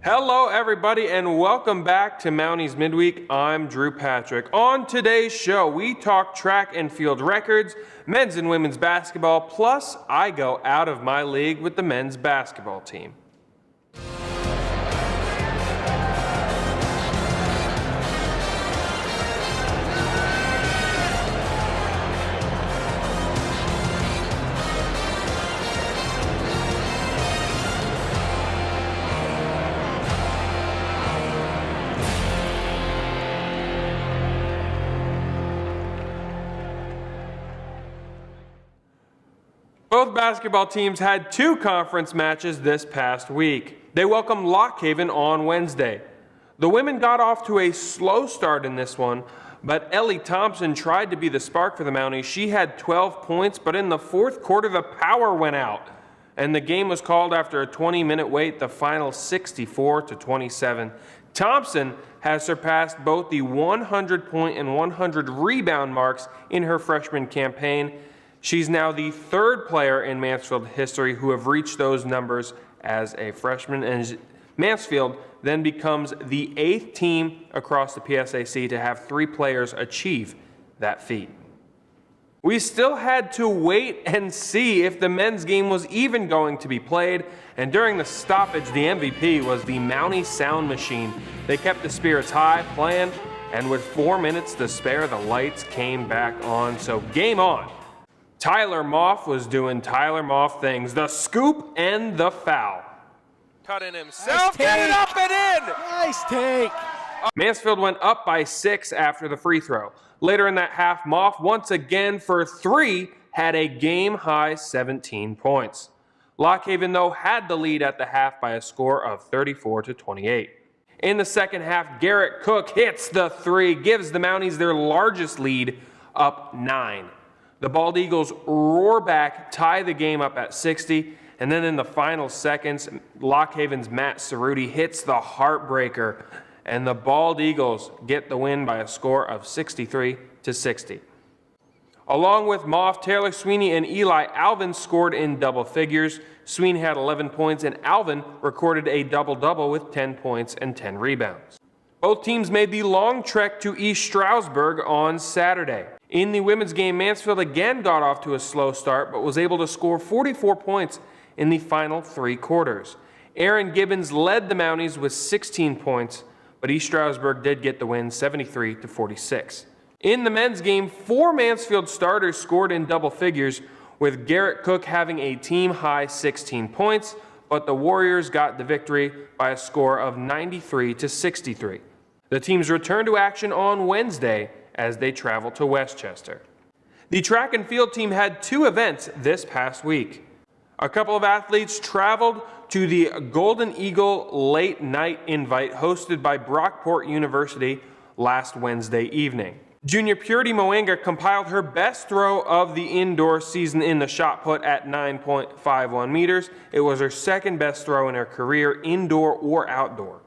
Hello everybody and welcome back to Mounties Midweek. I'm Drew Patrick. On today's show, we talk track and field records, men's and women's basketball, plus I go out of my league with the men's basketball team. Both basketball teams had two conference matches this past week. They welcomed Lock Haven on Wednesday. The women got off to a slow start in this one, but Ellie Thompson tried to be the spark for the Mounties. She had 12 points, but in the fourth quarter, the power went out, and the game was called after a 20-minute wait, the final 64-27. Thompson has surpassed both the 100-point and 100-rebound marks in her freshman campaign. She's now the third player in Mansfield history who have reached those numbers as a freshman, and Mansfield then becomes the 8th team across the PSAC to have 3 players achieve that feat. We still had to wait and see if the men's game was even going to be played, and during the stoppage, the MVP was the Mountie Sound Machine. They kept the spirits high, playing, and with 4 minutes to spare, the lights came back on, so game on. Tyler Moff was doing Tyler Moff things, the scoop and the foul. Cutting himself, get it up and in! Nice take! Mansfield went up by 6 after the free throw. Later in that half, Moff once again for 3 had a game-high 17 points. Lock Haven, though, had the lead at the half by a score of 34-28. In the second half, Garrett Cook hits the 3, gives the Mounties their largest lead, up 9. The Bald Eagles roar back, tie the game up at 60, and then in the final seconds, Lock Haven's Matt Cerruti hits the heartbreaker, and the Bald Eagles get the win by a score of 63-60. Along with Moff, Taylor Sweeney, and Eli, Alvin scored in double figures. Sweeney had 11 points, and Alvin recorded a double-double with 10 points and 10 rebounds. Both teams made the long trek to East Stroudsburg on Saturday. In the women's game, Mansfield again got off to a slow start, but was able to score 44 points in the final 3 quarters. Aaron Gibbons led the Mounties with 16 points, but East Stroudsburg did get the win 73-46. In the men's game, 4 Mansfield starters scored in double figures, with Garrett Cook having a team-high 16 points, but the Warriors got the victory by a score of 93-63. The teams returned to action on Wednesday as they travel to Westchester. The track and field team had 2 events this past week. A couple of athletes traveled to the Golden Eagle Late Night Invite hosted by Brockport University last Wednesday evening. Junior Purity Moanga compiled her best throw of the indoor season in the shot put at 9.51 meters. It was her second best throw in her career, indoor or outdoor.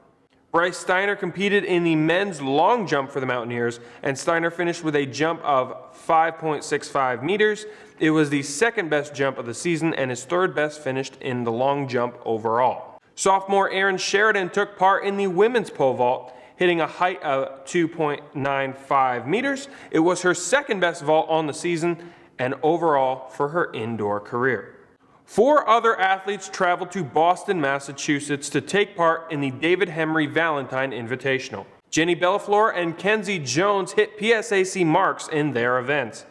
Bryce Steiner competed in the men's long jump for the Mountaineers, and Steiner finished with a jump of 5.65 meters. It was the second best jump of the season and his third best finished in the long jump overall. Sophomore Aaron Sheridan took part in the women's pole vault, hitting a height of 2.95 meters. It was her second best vault on the season and overall for her indoor career. 4 other athletes traveled to Boston, Massachusetts to take part in the David Henry Valentine Invitational. Jenny Bellafleur and Kenzie Jones hit PSAC marks in their events.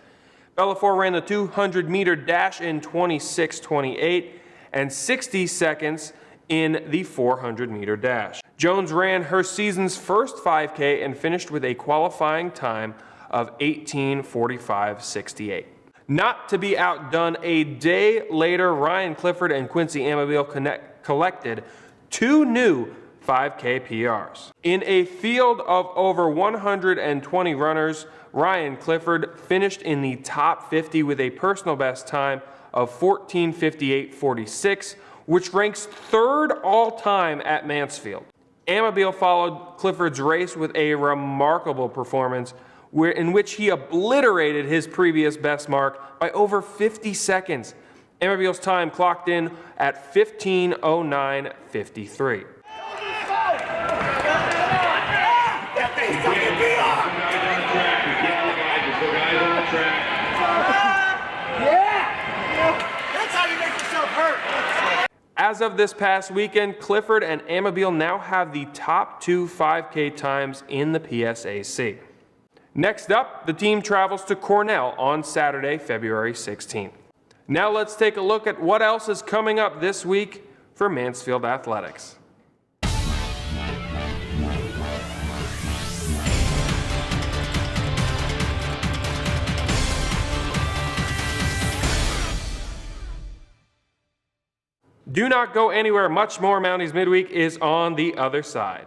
Bellafleur ran the 200-meter dash in 26:28 and 60 seconds in the 400-meter dash. Jones ran her season's first 5K and finished with a qualifying time of 18:45.68. Not to be outdone, a day later, Ryan Clifford and Quincy Amabile collected 2 new 5K PRs. In a field of over 120 runners, Ryan Clifford finished in the top 50 with a personal best time of 14:58.46, which ranks 3rd all-time at Mansfield. Amabile followed Clifford's race with a remarkable performance in which he obliterated his previous best mark by over 50 seconds. Amabile's time clocked in at 15:09.53. As of this past weekend, Clifford and Amabile now have the top 2 5K times in the PSAC. Next up, the team travels to Cornell on Saturday, February 16th. Now let's take a look at what else is coming up this week for Mansfield Athletics. Do not go anywhere. Much more Mounties Midweek is on the other side.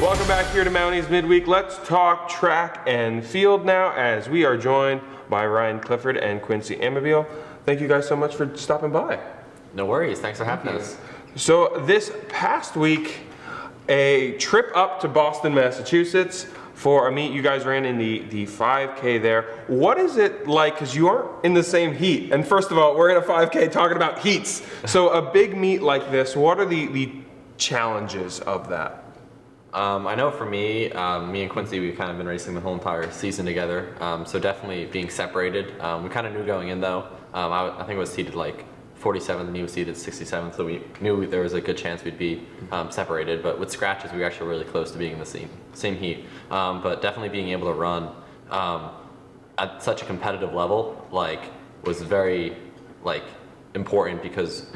Welcome back here to Mounties Midweek. Let's talk track and field now as we are joined by Ryan Clifford and Quincy Amabile. Thank you guys so much for stopping by. No worries, thanks for having us. So this past week, a trip up to Boston, Massachusetts for a meet you guys ran in the 5K there. What is it like, because you aren't in the same heat? And first of all, we're in a 5K talking about heats. So a big meet like this, what are the challenges of that? I know for me, me and Quincy, we've kind of been racing the whole entire season together. So definitely being separated. We kind of knew going in though. I think it was seated like 47th and he was seated 67th. So we knew there was a good chance we'd be separated. But with scratches, we were actually really close to being in the same heat. But definitely being able to run at such a competitive level, was very important because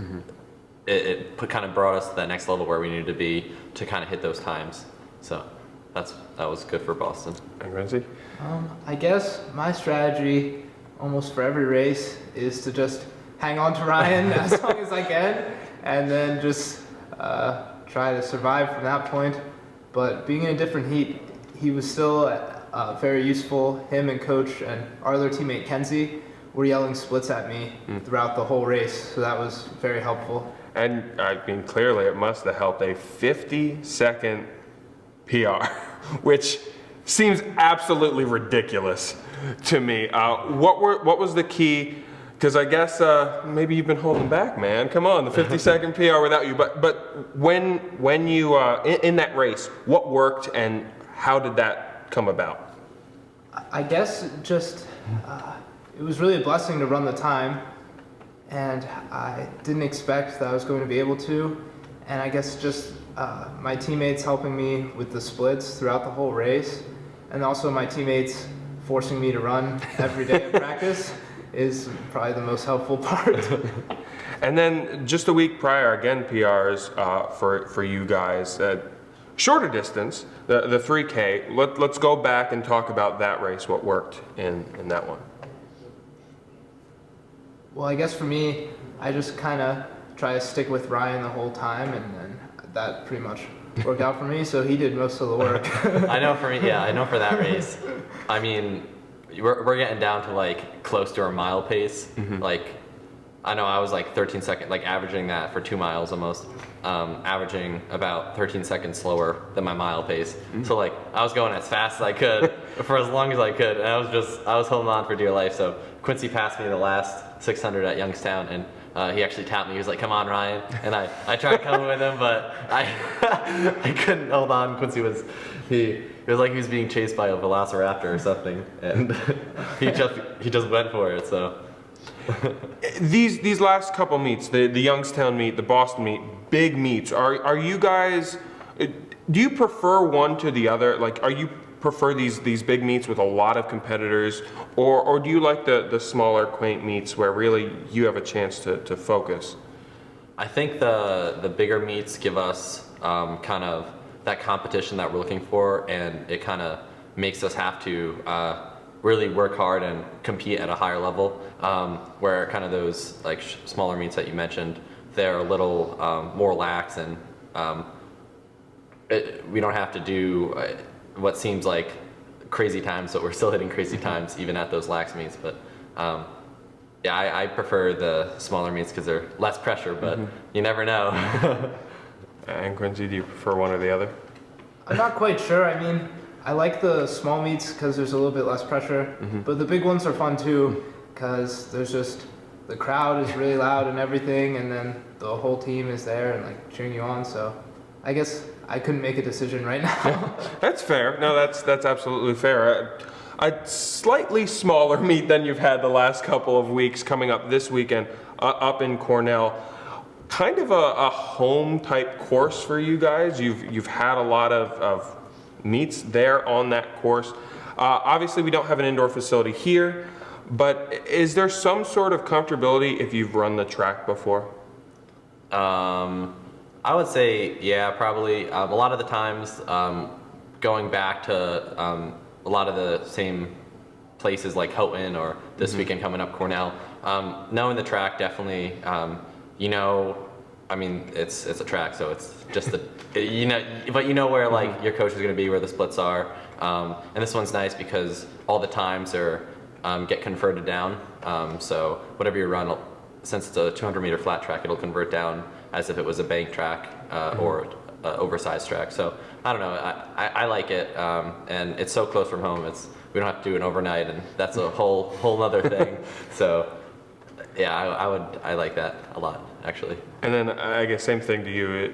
it kind of brought us to that next level where we needed to be to kind of hit those times. So that was good for Boston. And Renzi? I guess my strategy almost for every race is to just hang on to Ryan as long as I can and then just try to survive from that point. But being in a different heat, he was still very useful. Him and coach and our other teammate Kenzie were yelling splits at me throughout the whole race, so that was very helpful. And I mean, clearly it must have helped a 50-second PR, which seems absolutely ridiculous to me. What was the key? Because I guess maybe you've been holding back, man. Come on, the 50-second PR without you. But when you in that race, what worked and how did that come about? I guess just it was really a blessing to run the time. And I didn't expect that I was going to be able to. And I guess just my teammates helping me with the splits throughout the whole race, and also my teammates forcing me to run every day at practice is probably the most helpful part. And then just a week prior, again, PRs for you guys. Shorter distance, the 3K. Let's go back and talk about that race, what worked in that one. Well, I guess for me, I just kind of try to stick with Ryan the whole time, and then that pretty much worked out for me, so he did most of the work. I know for me, yeah, I know for that race. I mean, we're getting down to close to our mile pace. I know I was 13 seconds, averaging that for 2 miles almost, averaging about 13 seconds slower than my mile pace. So I was going as fast as I could for as long as I could, and I was holding on for dear life. So Quincy passed me the last 600 at Youngstown, and he actually tapped me. He was like, "Come on, Ryan," and I tried coming with him, but I couldn't hold on. Quincy was like he was being chased by a velociraptor or something, and he just went for it. So. These last couple meets, the Youngstown meet, the Boston meet, big meets. Are you guys? Do you prefer one to the other? Like, are you prefer these big meets with a lot of competitors, or do you like the smaller, quaint meets where really you have a chance to focus? I think the bigger meets give us kind of that competition that we're looking for, and it kind of makes us have to really work hard and compete at a higher level. Where kind of those like smaller meets that you mentioned, they're a little more lax, and we don't have to do what seems like crazy times, but we're still hitting crazy times even at those lax meets. But yeah, I prefer the smaller meets because they're less pressure, but you never know. And Quincy, do you prefer one or the other? I'm not quite sure. I mean, I like the small meets because there's a little bit less pressure, but the big ones are fun too because there's just, the crowd is really loud and everything, and then the whole team is there and like cheering you on. So I guess I couldn't make a decision right now. That's fair. No, that's absolutely fair. A slightly smaller meet than you've had the last couple of weeks coming up this weekend up in Cornell. Kind of a home type course for you guys. You've had a lot of meets there on that course. Obviously we don't have an indoor facility here, but is there some sort of comfortability if you've run the track before? I would say, yeah, probably. A lot of the times, going back to a lot of the same places like Houghton or this weekend coming up Cornell, knowing the track definitely, you know, I mean, it's a track, so it's just you know, but you know where like your coach is going to be, where the splits are, and this one's nice because all the times are get converted down. So whatever you run, since it's a 200-meter flat track, it'll convert down as if it was a bank track or oversized track. So I don't know, I like it, and it's so close from home. We don't have to do it overnight, and that's a whole other thing. So yeah, I like that a lot, actually. And then I guess same thing to you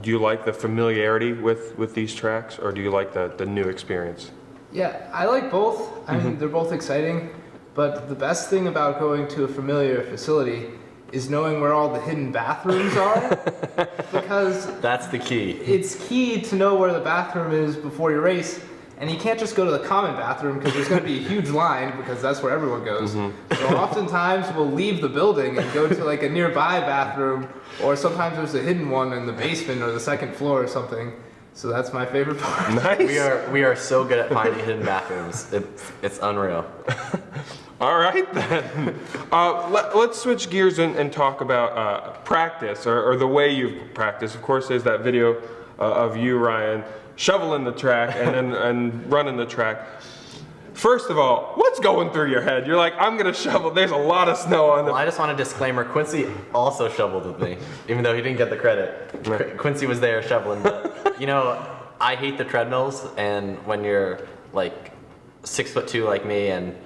do you like the familiarity with these tracks, or do you like the new experience? Yeah, I like both. I mean, they're both exciting, but the best thing about going to a familiar facility is knowing where all the hidden bathrooms are, because that's the key. It's key to know where the bathroom is before your race, and you can't just go to the common bathroom because there's going to be a huge line, because that's where everyone goes. So oftentimes we'll leave the building and go to like a nearby bathroom, or sometimes there's a hidden one in the basement or the second floor or something. So that's my favorite part. Nice. We are so good at finding hidden bathrooms. It's unreal. All right then. Let's switch gears and talk about practice or the way you've practiced. Of course, there's that video of you, Ryan, shoveling the track and running the track. First of all, what's going through your head? You're like, I'm gonna shovel. There's a lot of snow on the. Well, I just want a disclaimer. Quincy also shoveled with me, even though he didn't get the credit. Right. Quincy was there shoveling, but you know, I hate the treadmills, and when you're like 6'2" like me and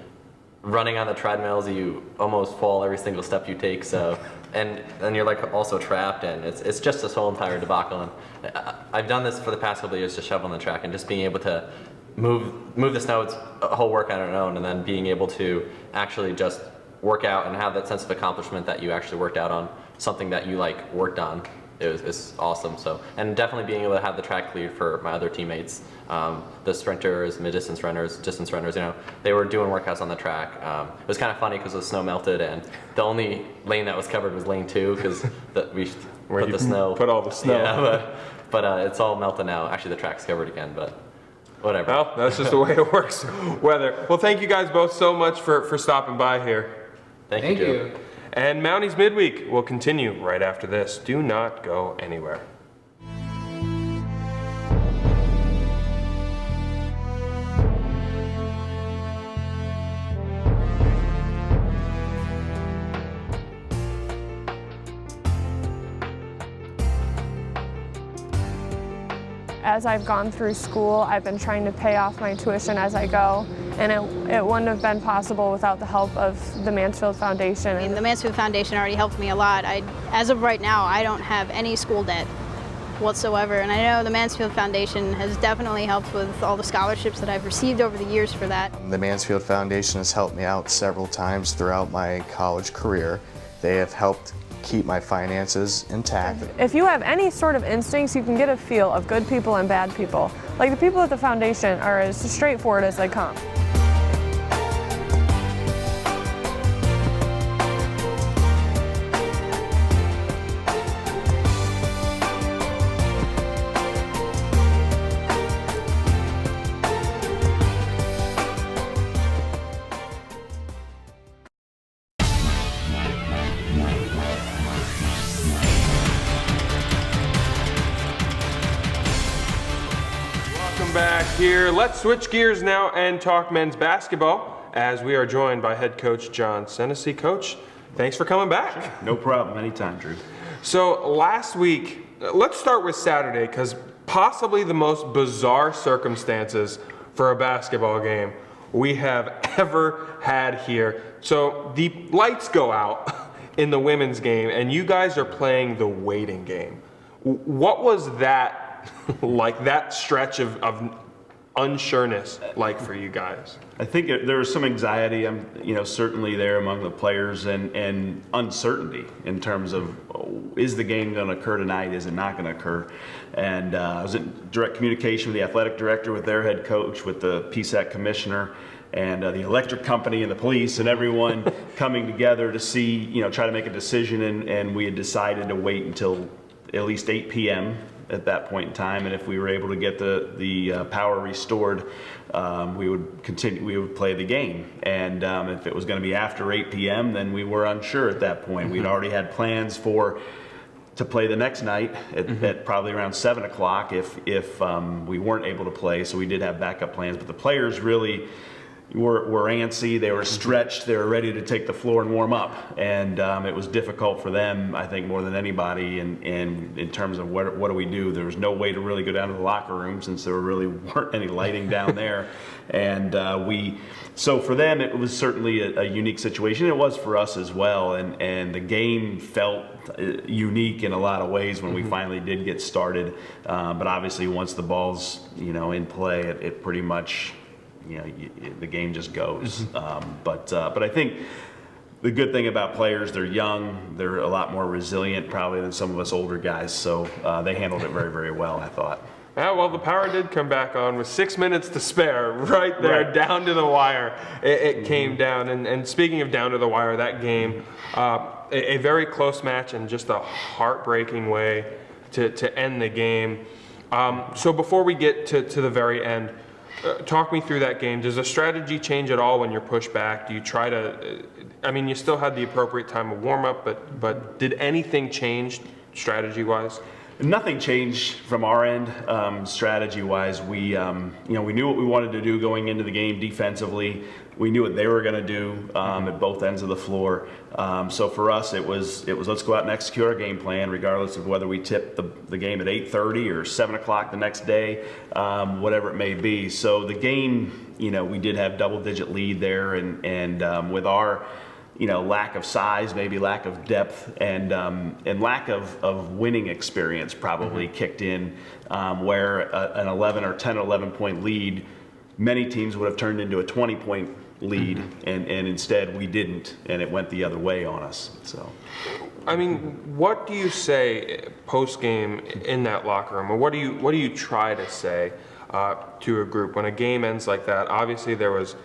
running on the treadmills, you almost fall every single step you take. So, and you're like also trapped, and it's just this whole entire debacle. And I've done this for the past couple of years, just shoveling the track and just being able to move the snow. It's a whole workout on its own, and then being able to actually just work out and have that sense of accomplishment that you actually worked out on something that you like worked on. It's awesome. So, and definitely being able to have the track cleared for my other teammates, the sprinters, mid-distance runners, distance runners, you know, they were doing workouts on the track. It was kind of funny because the snow melted, and the only lane that was covered was lane 2 because we put the snow. Put all the snow. Yeah, but it's all melted now. Actually, the track's covered again, but whatever. Well, that's just the way it works. Weather. Well, thank you guys both so much for stopping by here. Thank you. And Mounties Midweek will continue right after this. Do not go anywhere. As I've gone through school, I've been trying to pay off my tuition as I go, and it wouldn't have been possible without the help of the Mansfield Foundation. The Mansfield Foundation already helped me a lot. As of right now, I don't have any school debt. whatsoever. And I know the Mansfield Foundation has definitely helped with all the scholarships that I've received over the years for that. The Mansfield Foundation has helped me out several times throughout my college career. They have helped keep my finances intact. If you have any sort of instincts, you can get a feel of good people and bad people. Like the people at the foundation are as straightforward as they come. Back here. Let's switch gears now and talk men's basketball as we are joined by head coach John Senesey. Coach, thanks for coming back. Sure. No problem. Anytime, Drew. So last week, let's start with Saturday because possibly the most bizarre circumstances for a basketball game we have ever had here. So the lights go out in the women's game and you guys are playing the waiting game. What was that like, that stretch of unsureness like for you guys? I think there was some anxiety, certainly there among the players, and uncertainty in terms of, is the game going to occur tonight? Is it not going to occur? And I was in direct communication with the athletic director, with their head coach, with the PSAC commissioner, and the electric company and the police and everyone coming together to see, try to make a decision. And we had decided to wait until at least 8 p.m. at that point in time, and if we were able to get the power restored, we would play the game. And if it was going to be after 8 p.m., then we were unsure at that point. We'd already had plans to play the next night at probably around 7 o'clock if we weren't able to play. So we did have backup plans, but the players really were antsy, they were stretched, they were ready to take the floor and warm up, and it was difficult for them, I think, more than anybody. And in terms of what do we do, there was no way to really go down to the locker room since there really weren't any lighting down there. And so for them it was certainly a unique situation. It was for us as well, and the game felt unique in a lot of ways when we finally did get started. But obviously once the ball's in play, it pretty much, the game just goes. But I think the good thing about players, they're young, they're a lot more resilient probably than some of us older guys, so they handled it very, very well, I thought. Yeah, well, the power did come back on with 6 minutes to spare, right there, down to the wire. It came down, and speaking of down to the wire, that game, a very close match and just a heartbreaking way to end the game. So before we get to the very end, talk me through that game. Does the strategy change at all when you're pushed back? Do you try to, you still had the appropriate time of warm-up, but did anything change strategy-wise? Nothing changed from our end, strategy-wise. We knew what we wanted to do going into the game defensively. We knew what they were going to do at both ends of the floor. So for us, it was let's go out and execute our game plan, regardless of whether we tip the game at 8:30 or 7 o'clock the next day, whatever it may be. So the game, we did have double-digit lead there, and with our lack of size, maybe lack of depth, and lack of winning experience probably kicked in, where an 11 or 10 or 11 point lead, many teams would have turned into a 20-point lead, and instead we didn't, and it went the other way on us. So, what do you say post game in that locker room, or what do you try to say to a group when a game ends like that? Obviously, there was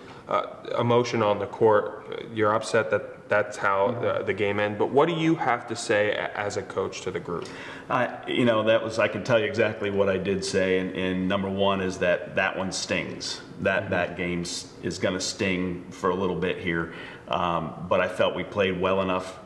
emotion on the court. You're upset that that's how the game ended, but what do you have to say as a coach to the group? I can tell you exactly what I did say, and number one is that one stings. That game is going to sting for a little bit here, but I felt we played well enough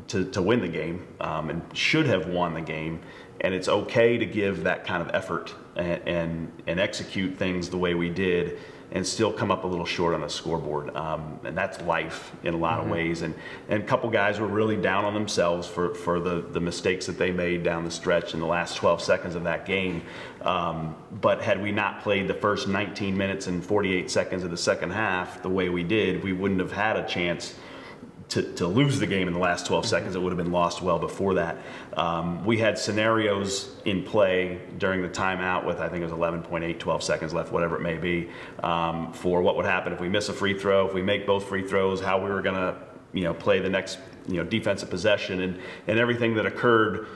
to win the game, and should have won the game. And it's okay to give that kind of effort and execute things the way we did, and still come up a little short on a scoreboard. And that's life in a lot of ways. And a couple guys were really down on themselves for the mistakes that they made down the stretch in the last 12 seconds of that game. But had we not played the first 19 minutes and 48 seconds of the second half the way we did, we wouldn't have had a chance to lose the game in the last 12 seconds. It would have been lost well before that. We had scenarios in play during the timeout with, I think it was 11.8, 12 seconds left, whatever it may be, for what would happen if we miss a free throw, if we make both free throws, how we were going to play the next defensive possession, and everything that occurred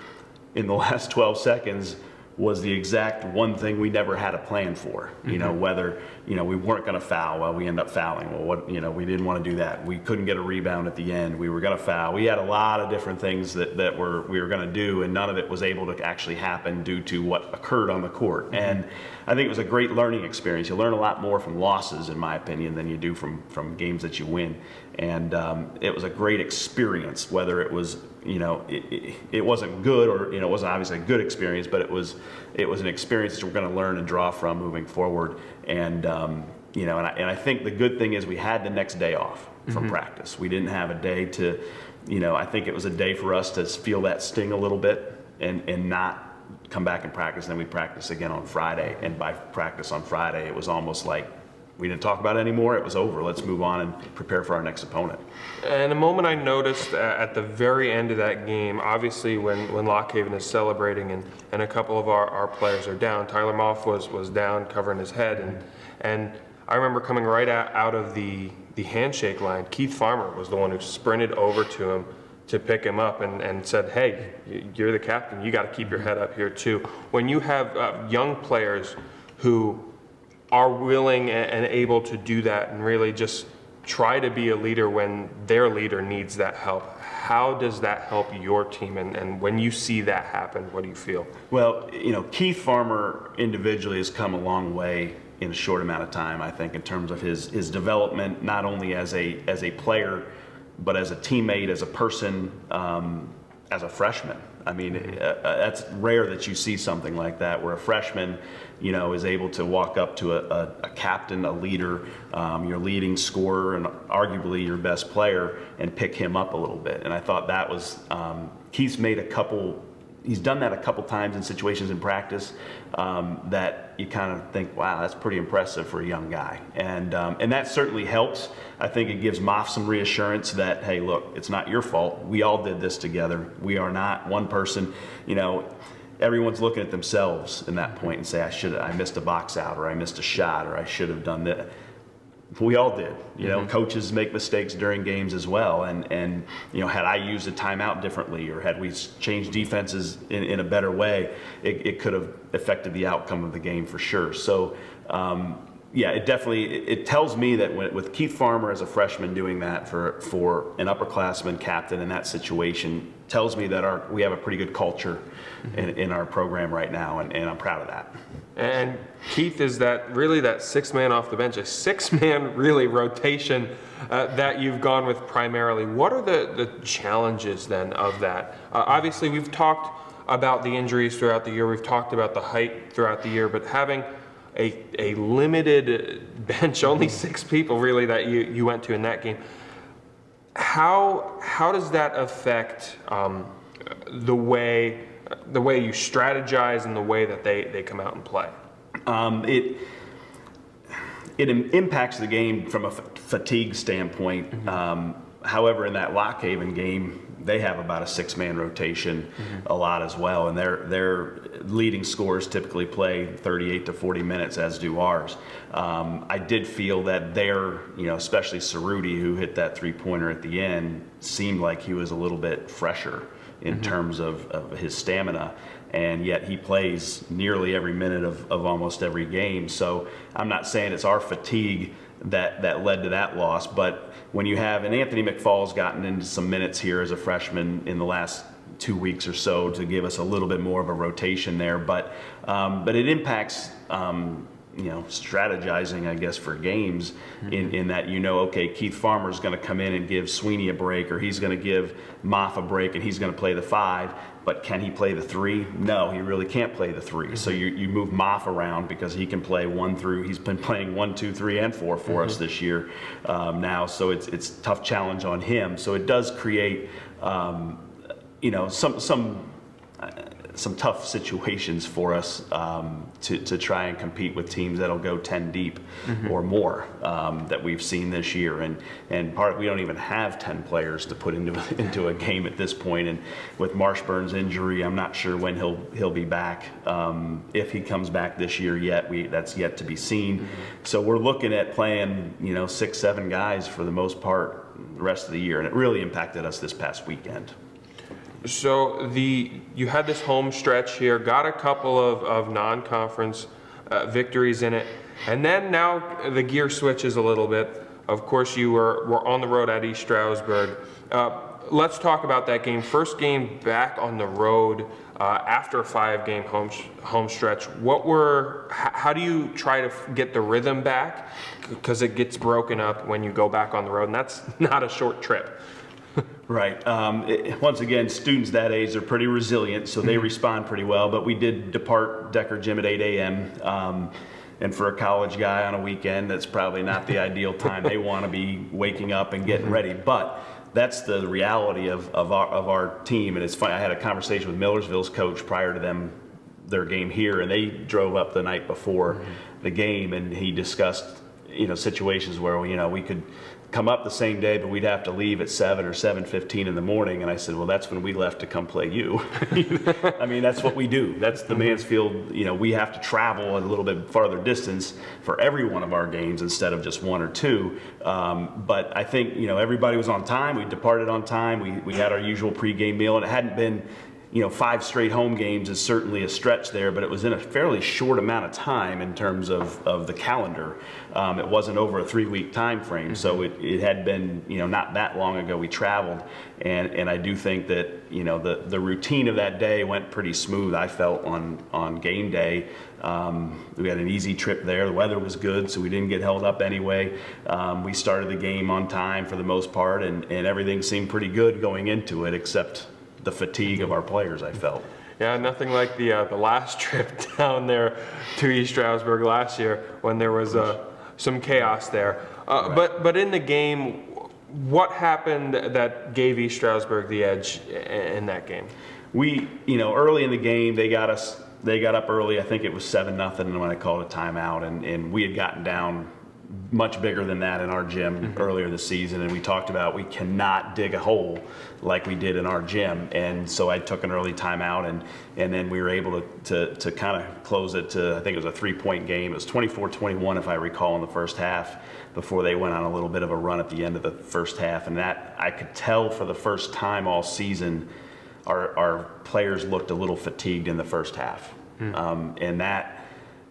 in the last 12 seconds was the exact one thing we never had a plan for. Whether we weren't going to foul, well, we end up fouling. Well, we didn't want to do that. We couldn't get a rebound at the end. We were going to foul. We had a lot of different things that we were going to do, and none of it was able to actually happen due to what occurred on the court. And I think it was a great learning experience. You learn a lot more from losses, in my opinion, than you do from games that you win. And it was a great experience, whether it was it wasn't good, or it wasn't obviously a good experience, but it was an experience that we're going to learn and draw from moving forward. And I think the good thing is we had the next day off from practice. We didn't have a day to, I think it was a day for us to feel that sting a little bit and not come back and practice. And then we practice again on Friday, and by practice on Friday, it was almost like we didn't talk about it anymore. It was over. Let's move on and prepare for our next opponent. And a moment I noticed at the very end of that game, obviously when Lock Haven is celebrating and a couple of our players are down, Tyler Moff was down covering his head. And I remember coming right out of the handshake line, Keith Farmer was the one who sprinted over to him to pick him up and said, hey, you're the captain. You got to keep your head up here too. When you have young players who are willing and able to do that and really just try to be a leader when their leader needs that help, how does that help your team? And when you see that happen, what do you feel? Well, Keith Farmer individually has come a long way in a short amount of time, I think, in terms of his development, not only as a player, but as a teammate, as a person, as a freshman. I mean, that's rare that you see something like that, where a freshman, is able to walk up to a captain, a leader, your leading scorer, and arguably your best player, and pick him up a little bit. And I thought that was, Keith's done that a couple times in situations in practice that you kind of think, wow, that's pretty impressive for a young guy. And that certainly helps. I think it gives Moff some reassurance that, hey, look, it's not your fault. We all did this together. We are not one person. Everyone's looking at themselves in that point and say, I missed a box out, or I missed a shot, or I should have done that. We all did. Coaches make mistakes during games as well. And had I used a timeout differently, or had we changed defenses in a better way, it could have affected the outcome of the game for sure. So, it tells me that with Keith Farmer as a freshman doing that for an upperclassman captain in that situation, tells me that we have a pretty good culture in our program right now, and I'm proud of that. And Keith is that sixth man off the bench, a six-man really rotation that you've gone with primarily. What are the challenges then of that? Obviously, we've talked about the injuries throughout the year. We've talked about the height throughout the year, but having a limited bench, only 6 people really that you went to in that game. How does that affect the way you strategize and the way that they come out and play? It impacts the game from a fatigue standpoint. However, in that Lock Haven game, they have about a 6-man rotation a lot as well, and their leading scorers typically play 38 to 40 minutes, as do ours. I did feel that especially Cerruti, who hit that 3-pointer at the end, seemed like he was a little bit fresher in terms of his stamina, and yet he plays nearly every minute of almost every game. So I'm not saying it's our fatigue that led to that loss, but when you have, and Anthony McFall's gotten into some minutes here as a freshman in the last 2 weeks or so to give us a little bit more of a rotation there, but it impacts strategizing, I guess, for games in that, okay, Keith Farmer's going to come in and give Sweeney a break, or he's going to give Moff a break, and he's going to play the 5, but can he play the 3? No, he really can't play the 3. So you move Moff around because he can play 1 through, he's been playing 1, 2, 3, and 4 for us this year now, so it's a tough challenge on him. So it does create some some tough situations for us to try and compete with teams that'll go 10 deep or more that we've seen this year. And we don't even have 10 players to put into a game at this point. And with Marshburn's injury, I'm not sure when he'll be back. If he comes back this year yet, that's yet to be seen. So we're looking at playing 6-7 guys for the most part the rest of the year, and it really impacted us this past weekend. So you had this home stretch here, got a couple of non-conference victories in it, and then now the gear switches a little bit. Of course, you were on the road at East Stroudsburg. Let's talk about that game. First game back on the road after a 5-game home stretch. How do you try to get the rhythm back? Because it gets broken up when you go back on the road, and that's not a short trip. Right. Once again, students that age are pretty resilient, so they respond pretty well. But we did depart Decker Gym at 8 a.m. And for a college guy on a weekend, that's probably not the ideal time. They want to be waking up and getting ready. But that's the reality of our team. And it's funny, I had a conversation with Millersville's coach prior to their game here, and they drove up the night before the game, and he discussed situations where we could come up the same day, but we'd have to leave at 7 or 7:15 in the morning. And I said, well, that's when we left to come play you. I mean, that's what we do. That's the Mansfield, we have to travel a little bit farther distance for every one of our games instead of just 1 or 2. But I think, everybody was on time. We departed on time. We had our usual pregame meal, and it hadn't been 5 straight home games is certainly a stretch there, but it was in a fairly short amount of time in terms of the calendar. It wasn't over a 3-week time frame, so it had been not that long ago we traveled, and I do think that the routine of that day went pretty smooth. I felt on game day. We had an easy trip there. The weather was good, so we didn't get held up anyway. We started the game on time for the most part, and everything seemed pretty good going into it, except the fatigue of our players, I felt. Yeah, nothing like the last trip down there to East Stroudsburg last year when there was some chaos there. Right. But in the game, what happened that gave East Stroudsburg the edge in that game? We, early in the game, they got up early. I think it was 7-0 when I called a timeout, and we had gotten down much bigger than that in our gym earlier this season, and we talked about we cannot dig a hole like we did in our gym, and so I took an early timeout, and then we were able to kind of close it to, I think it was a 3-point game. It was 24-21 if I recall in the first half, before they went on a little bit of a run at the end of the first half, and that I could tell for the first time all season our players looked a little fatigued in the first half, and that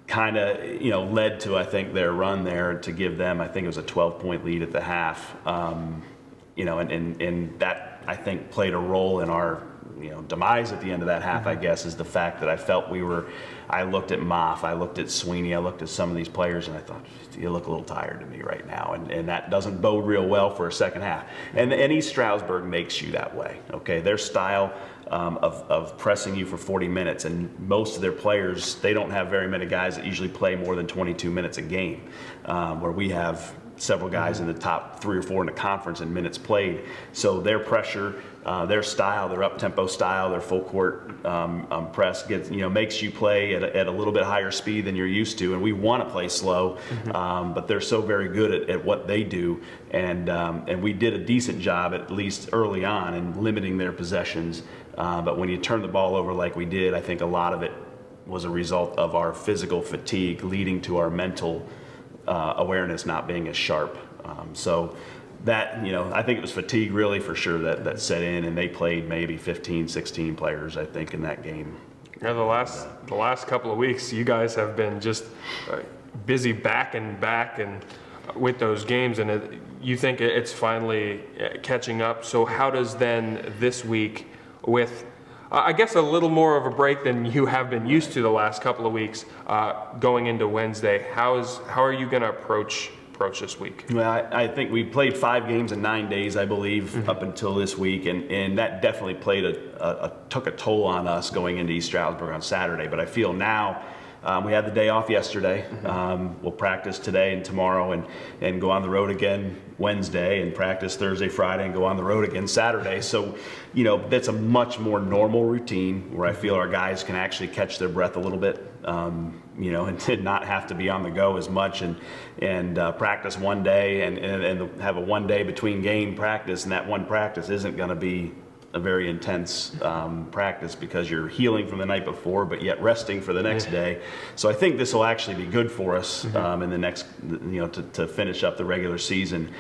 kind of led to, I think, their run there to give them, I think it was a 12-point lead at the half, and that, I think, played a role in our demise at the end of that half, I guess, is the fact that I felt I looked at Moff, I looked at Sweeney, I looked at some of these players, and I thought, you look a little tired to me right now, and that doesn't bode real well for a second half. And East Stroudsburg makes you that way, okay? Their style of pressing you for 40 minutes, and most of their players, they don't have very many guys that usually play more than 22 minutes a game, where we have several guys in the top 3 or 4 in the conference in minutes played. So their pressure, their style, their up-tempo style, their full court press makes you play at a little bit higher speed than you're used to. And we want to play slow, but they're so very good at what they do. And we did a decent job, at least early on, in limiting their possessions. But when you turn the ball over like we did, I think a lot of it was a result of our physical fatigue leading to our mental awareness not being as sharp. So that, I think it was fatigue really for sure that set in, and they played maybe 15, 16 players, I think, in that game. Yeah, the last couple of weeks, you guys have been just busy back and with those games, and you think it's finally catching up. So how does then this week, with I guess a little more of a break than you have been used to the last couple of weeks, going into Wednesday, how are you going to approach this week? Well, I think we played 5 games in 9 days, I believe, up until this week, and that definitely took a toll on us going into East Stroudsburg on Saturday. But I feel now We had the day off yesterday. We'll practice today and tomorrow and go on the road again Wednesday and practice Thursday, Friday, and go on the road again Saturday. So, that's a much more normal routine where I feel our guys can actually catch their breath a little bit, and not have to be on the go as much and practice one day and have a one day between game practice, and that one practice isn't going to be a very intense practice because you're healing from the night before, but yet resting for the next day. So I think this will actually be good for us in the next, to finish up the regular season,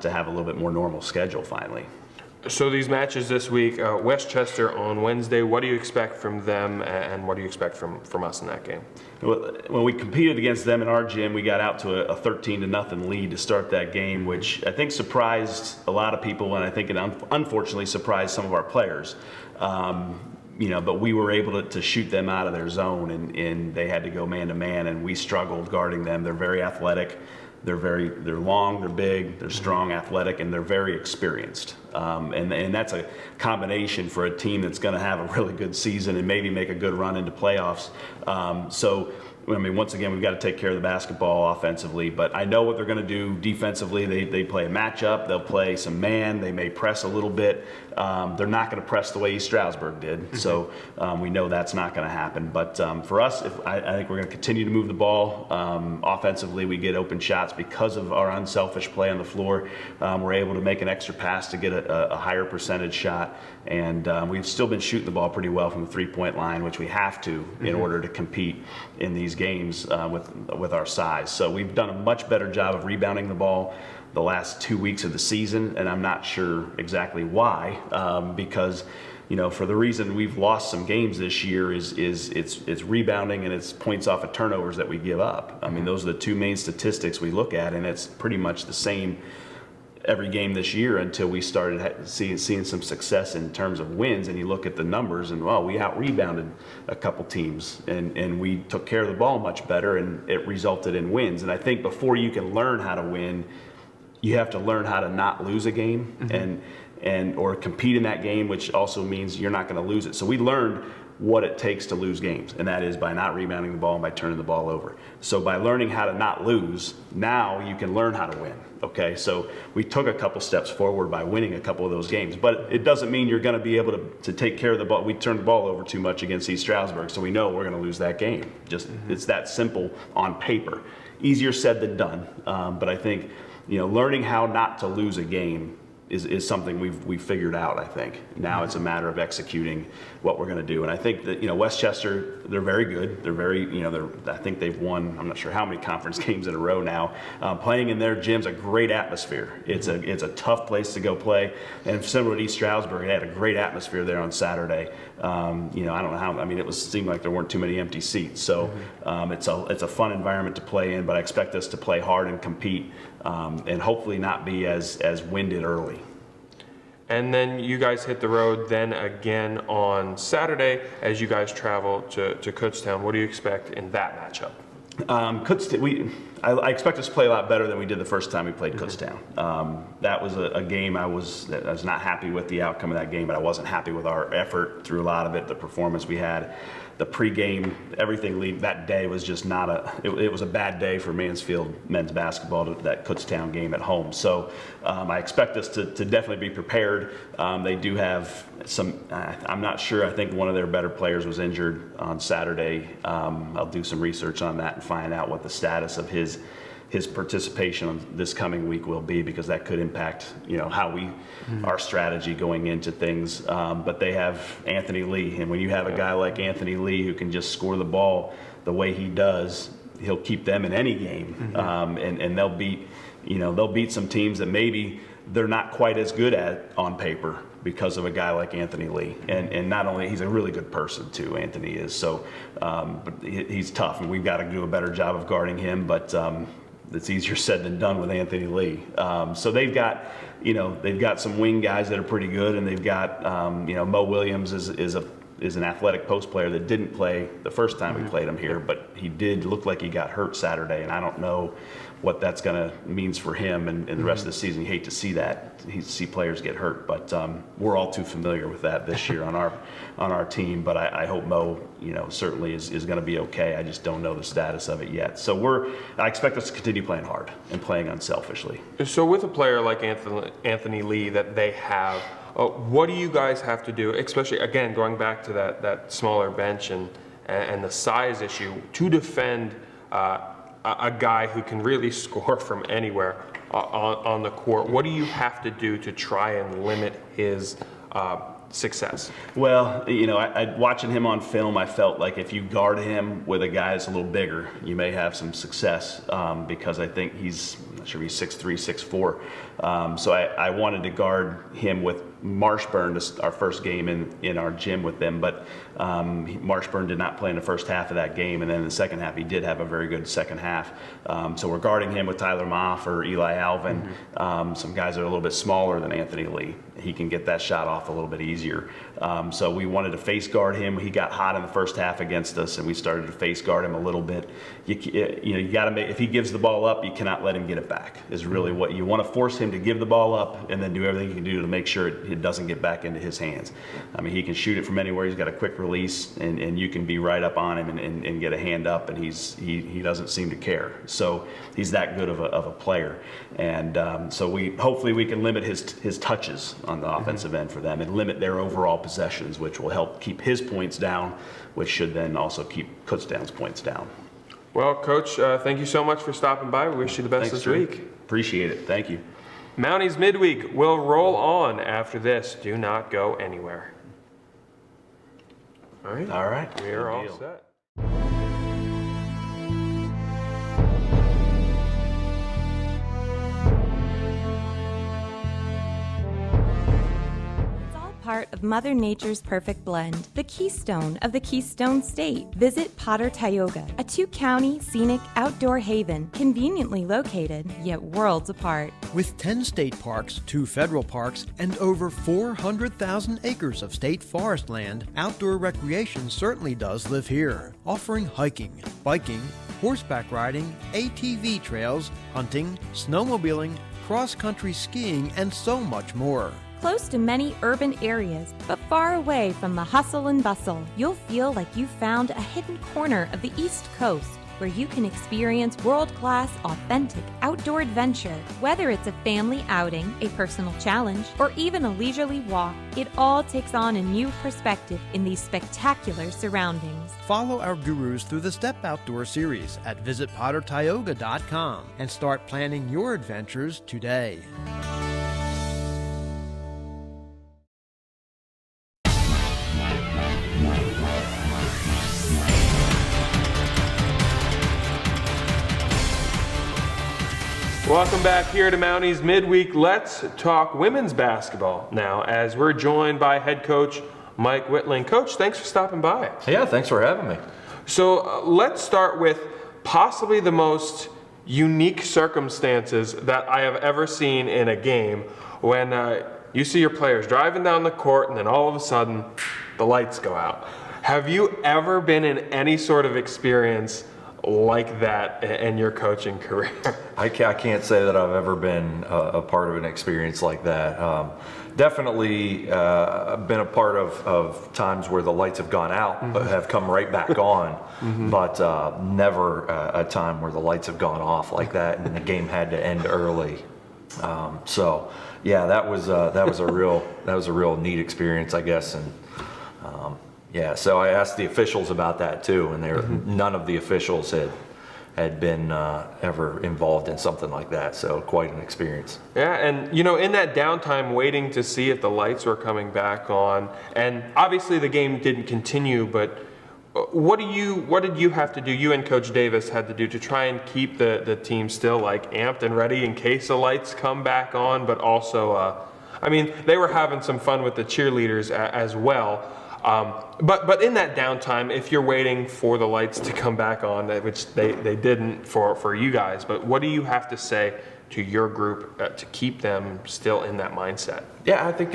to have a little bit more normal schedule finally. So these matches this week, Westchester on Wednesday, what do you expect from them and what do you expect from us in that game? When we competed against them in our gym, we got out to a 13-0 lead to start that game, which I think surprised a lot of people, and I think it unfortunately surprised some of our players. But we were able to shoot them out of their zone, and they had to go man-to-man, and we struggled guarding them. They're very athletic. They're long, they're big, they're strong, athletic, and they're very experienced. And that's a combination for a team that's going to have a really good season and maybe make a good run into playoffs. Once again, we've got to take care of the basketball offensively, but I know what they're going to do defensively. They play a matchup. They'll play some man. They may press a little bit. They're not going to press the way East Stroudsburg did, so we know that's not going to happen. But for us, I think we're going to continue to move the ball. Offensively, we get open shots because of our unselfish play on the floor. We're able to make an extra pass to get a higher percentage shot, and we've still been shooting the ball pretty well from the three-point line, which we have to in order to compete in these games with our size. So we've done a much better job of rebounding the ball the last 2 weeks of the season, and I'm not sure exactly why, because for the reason we've lost some games this year is it's rebounding and it's points off of turnovers that we give up. I mean, those are the two main statistics we look at, and it's pretty much the same every game this year until we started seeing some success in terms of wins. And you look at the numbers, and we out-rebounded a couple teams, and we took care of the ball much better, and it resulted in wins. And I think before you can learn how to win, you have to learn how to not lose a game or compete in that game, which also means you're not going to lose it. So we learned what it takes to lose games, and that is by not rebounding the ball and by turning the ball over. So by learning how to not lose, now you can learn how to win. Okay, so we took a couple steps forward by winning a couple of those games, but it doesn't mean you're going to be able to take care of the ball. We turned the ball over too much against East Stroudsburg, so we know we're going to lose that game. It's that simple on paper. Easier said than done, but I think learning how not to lose a game is something we've figured out. I think now it's a matter of executing what we're going to do. And I think that Westchester, they're very good. They're very I think they've won, I'm not sure how many conference games in a row now. Playing in their gym's a great atmosphere. It's a tough place to go play. And similar to East Stroudsburg, it had a great atmosphere there on Saturday. I don't know how. I mean, seemed like there weren't too many empty seats. So it's a fun environment to play in. But I expect us to play hard and compete, and hopefully not be as winded early. And then you guys hit the road then again on Saturday as you guys travel to Kutztown. What do you expect in that matchup? I expect us to play a lot better than we did the first time we played Kutztown. That was a game I was not happy with the outcome of that game, but I wasn't happy with our effort through a lot of it, the performance we had. The pregame, everything that day was just it was a bad day for Mansfield men's basketball, that Kutztown game at home. So I expect us to definitely be prepared. They do have some, I'm not sure, I think one of their better players was injured on Saturday. I'll do some research on that and find out what the status of his participation on this coming week will be, because that could impact how our strategy going into things. But they have Anthony Lee, and when you have a guy like Anthony Lee who can just score the ball the way he does, he'll keep them in any game, and they'll beat some teams that maybe they're not quite as good at on paper because of a guy like Anthony Lee. And not only, he's a really good person too, Anthony is. So but he's tough, and we've got to do a better job of guarding him, but it's easier said than done with Anthony Lee. So they've got some wing guys that are pretty good, and they've got Mo Williams is is an athletic post player that didn't play the first time we played him here, but he did look like he got hurt Saturday, and I don't know what that's going to means for him and the rest of the season. You hate to see that, see players get hurt, but we're all too familiar with that this year on our team. But I hope Mo, certainly is going to be okay. I just don't know the status of it yet. So I expect us to continue playing hard and playing unselfishly. So with a player like Anthony Lee that they have, what do you guys have to do, especially again going back to that smaller bench and the size issue, to defend a guy who can really score from anywhere on the court? What do you have to do to try and limit his success? Well, watching him on film, I felt like if you guard him with a guy that's a little bigger, you may have some success because I think I'm not sure he's 6'3", 6'4". So I wanted to guard him with Marshburn, our first game in our gym with them, but Marshburn did not play in the first half of that game, and then in the second half he did have a very good second half. So we're guarding him with Tyler Moff or Eli Alvin, some guys that are a little bit smaller than Anthony Lee. He can get that shot off a little bit easier. So we wanted to face guard him. He got hot in the first half against us, and we started to face guard him a little bit. You got to make, if he gives the ball up, you cannot let him get it back. Is really what you want to force him to give the ball up, and then do everything you can do to make sure it doesn't get back into his hands. I mean, he can shoot it from anywhere. He's got a quick release, and you can be right up on him and get a hand up, and he doesn't seem to care. So he's that good of a player, and so hopefully we can limit his touches on the offensive end for them and limit their overall possessions, which will help keep his points down, which should then also keep Kutztown's points down. Well, Coach, thank you so much for stopping by. We wish you the best this week. Appreciate it. Thank you. Mounties Midweek will roll on after this. Do not go anywhere. All right. We are all set. Part of Mother Nature's perfect blend, the keystone of the Keystone State. Visit Potter Tioga, a 2-county scenic outdoor haven conveniently located, yet worlds apart. With 10 state parks, 2 federal parks, and over 400,000 acres of state forest land, outdoor recreation certainly does live here, offering hiking, biking, horseback riding, ATV trails, hunting, snowmobiling, cross-country skiing, and so much more. Close to many urban areas, but far away from the hustle and bustle, you'll feel like you've found a hidden corner of the East Coast where you can experience world-class, authentic outdoor adventure. Whether it's a family outing, a personal challenge, or even a leisurely walk, it all takes on a new perspective in these spectacular surroundings. Follow our gurus through the Step Outdoor series at visitpottertioga.com and start planning your adventures today. Welcome back here to Mounties Midweek. Let's talk women's basketball now, as we're joined by head coach Mike Whitling. Coach, thanks for stopping by. Yeah, thanks for having me. So let's start with possibly the most unique circumstances that I have ever seen in a game, when you see your players driving down the court and then all of a sudden the lights go out. Have you ever been in any sort of experience like that in your coaching career? I can't say that I've ever been a part of an experience like that. Definitely been a part of times where the lights have gone out but have come right back on, but never a time where the lights have gone off like that and the game had to end early. So yeah, that was a real neat experience, I guess. And yeah, so I asked the officials about that too, and none of the officials had been ever involved in something like that, so quite an experience. Yeah, and in that downtime waiting to see if the lights were coming back on, and obviously the game didn't continue, but what did you have to do, you and Coach Davis had to do to try and keep the team still amped and ready in case the lights come back on, but also, they were having some fun with the cheerleaders as well. But in that downtime, if you're waiting for the lights to come back on, which they didn't for you guys, but what do you have to say to your group to keep them still in that mindset? Yeah, I think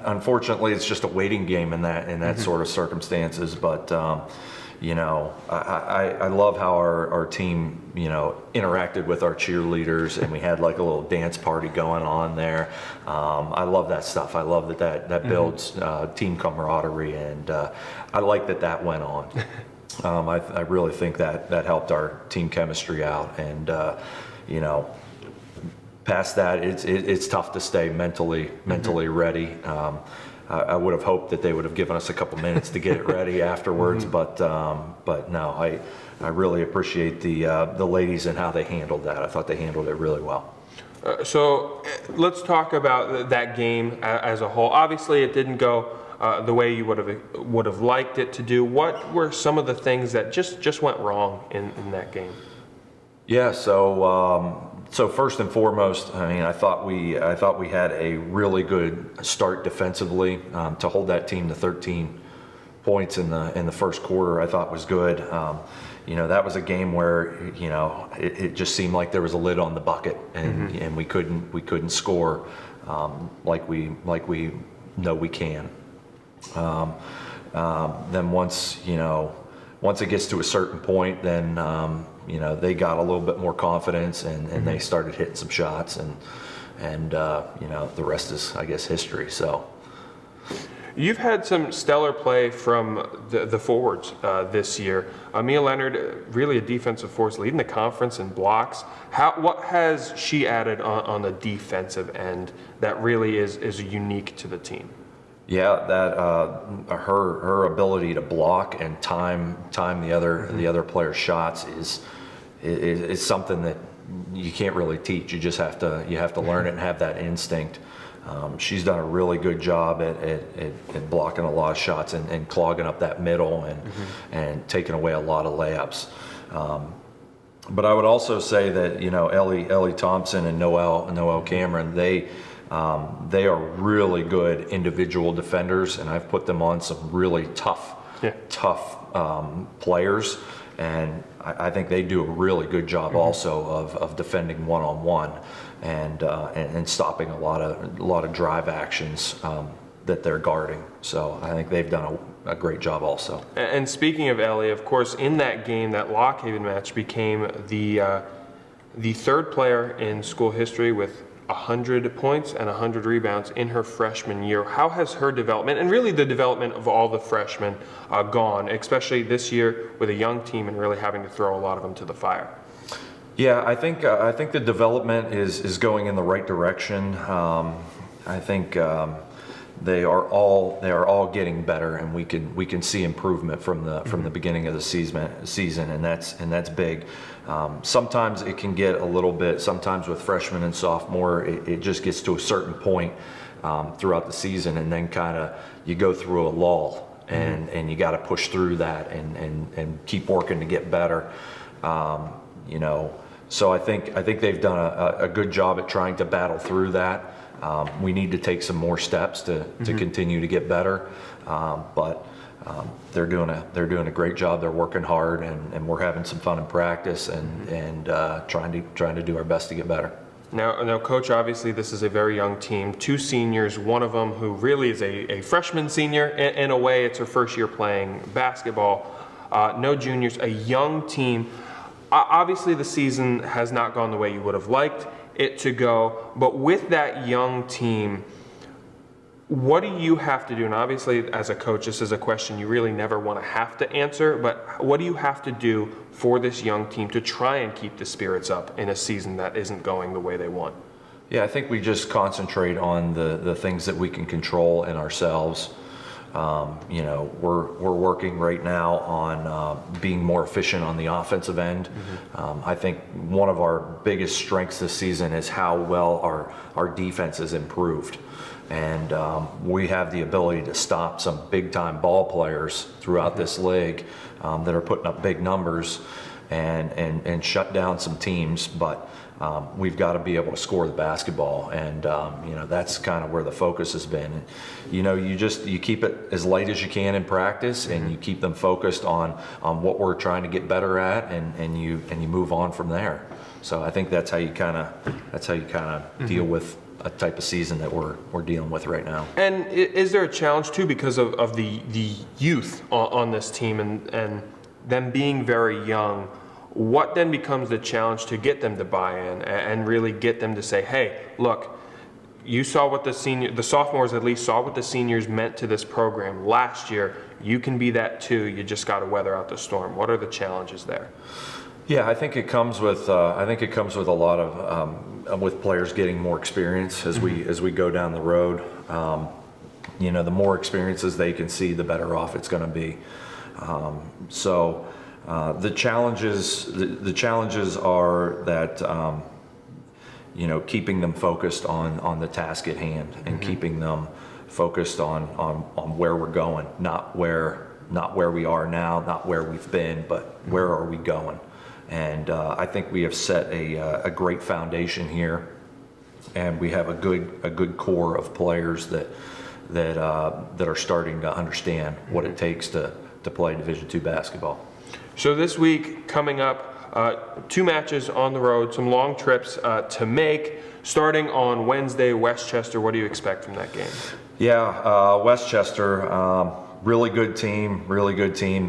unfortunately it's just a waiting game in that sort of circumstances. But you know, I love how our team, you know, interacted with our cheerleaders, and we had like a little dance party going on there. I love that stuff. I love that builds team camaraderie, and I like that went on. I really think that helped our team chemistry out, and you know, past that, it's tough to stay mentally ready. I would have hoped that they would have given us a couple minutes to get it ready afterwards, but no, I really appreciate the ladies and how they handled that. I thought they handled it really well. So let's talk about that game as a whole. Obviously, it didn't go the way you would have liked it to do. What were some of the things that just went wrong in that game? Yeah, so first and foremost, I mean, I thought we had a really good start defensively. To hold that team to 13 points in the first quarter, I thought was good. You know, that was a game where, you know, it just seemed like there was a lid on the bucket, and we couldn't score like we know we can. Then once it gets to a certain point, then you know, they got a little bit more confidence, and they started hitting some shots, and you know, the rest is, I guess, history. So you've had some stellar play from the forwards this year. Mia Leonard, really a defensive force, leading the conference in blocks. What has she added on the defensive end that really is unique to the team? Yeah, that her ability to block and time the other player's shots is something that you can't really teach. You just have to learn it and have that instinct. She's done a really good job at blocking a lot of shots and clogging up that middle and taking away a lot of layups. But I would also say that, you know, Ellie Thompson and Noelle Cameron, they are really good individual defenders, and I've put them on some really tough players, and I think they do a really good job also of defending one-on-one and stopping a lot of drive actions that they're guarding. So I think they've done a great job also. And speaking of Ellie, of course, in that game, that Lock Haven match became the third player in school history with 100 points and 100 rebounds in her freshman year. How has her development, and really the development of all the freshmen, gone, especially this year with a young team and really having to throw a lot of them to the fire? Yeah, I think the development is going in the right direction. I think they are all getting better, and we can see improvement from the beginning of the season, and that's big. Sometimes it can get a little bit. Sometimes with freshmen and sophomore, it just gets to a certain point throughout the season, and then kind of you go through a lull, and you got to push through that and keep working to get better. You know, so I think they've done a good job at trying to battle through that. We need to take some more steps to continue to get better, but they're doing a great job. They're working hard, and we're having some fun in practice and trying to do our best to get better. Now, Coach, obviously this is a very young team. 2 seniors, one of them who really is a freshman senior. In a way, it's her first year playing basketball. No juniors, a young team. Obviously, the season has not gone the way you would have liked it to go, but with that young team, what do you have to do? And obviously, as a coach, this is a question you really never want to have to answer, but what do you have to do for this young team to try and keep the spirits up in a season that isn't going the way they want? Yeah, I think we just concentrate on the things that we can control in ourselves. You know, we're working right now on being more efficient on the offensive end. I think one of our biggest strengths this season is how well our defense has improved. And we have the ability to stop some big-time ball players throughout this league that are putting up big numbers. and shut down some teams, but we've got to be able to score the basketball, and that's kind of where the focus has been. You keep it as light as you can in practice, and you keep them focused on what we're trying to get better at, and you move on from there. So I think that's how you kind of deal with a type of season that we're dealing with right now. And is there a challenge too because of the youth on this team and them being very young? What then becomes the challenge to get them to buy in and really get them to say, hey, look, you saw what the sophomores at least saw what the seniors meant to this program last year. You can be that too. You just got to weather out the storm. What are the challenges there? Yeah, I think it comes with a lot of with players getting more experience as we go down the road. The more experiences they can see, the better off it's going to be. The challenges are that keeping them focused on the task at hand and keeping them focused on where we're going, not where we are now, not where we've been, but where are we going. And I think we have set a great foundation here, and we have a good core of players that are starting to understand what it takes to play Division II basketball. So this week coming up, 2 matches on the road, some long trips to make. Starting on Wednesday, Westchester. What do you expect from that game? Yeah, Westchester. Really good team.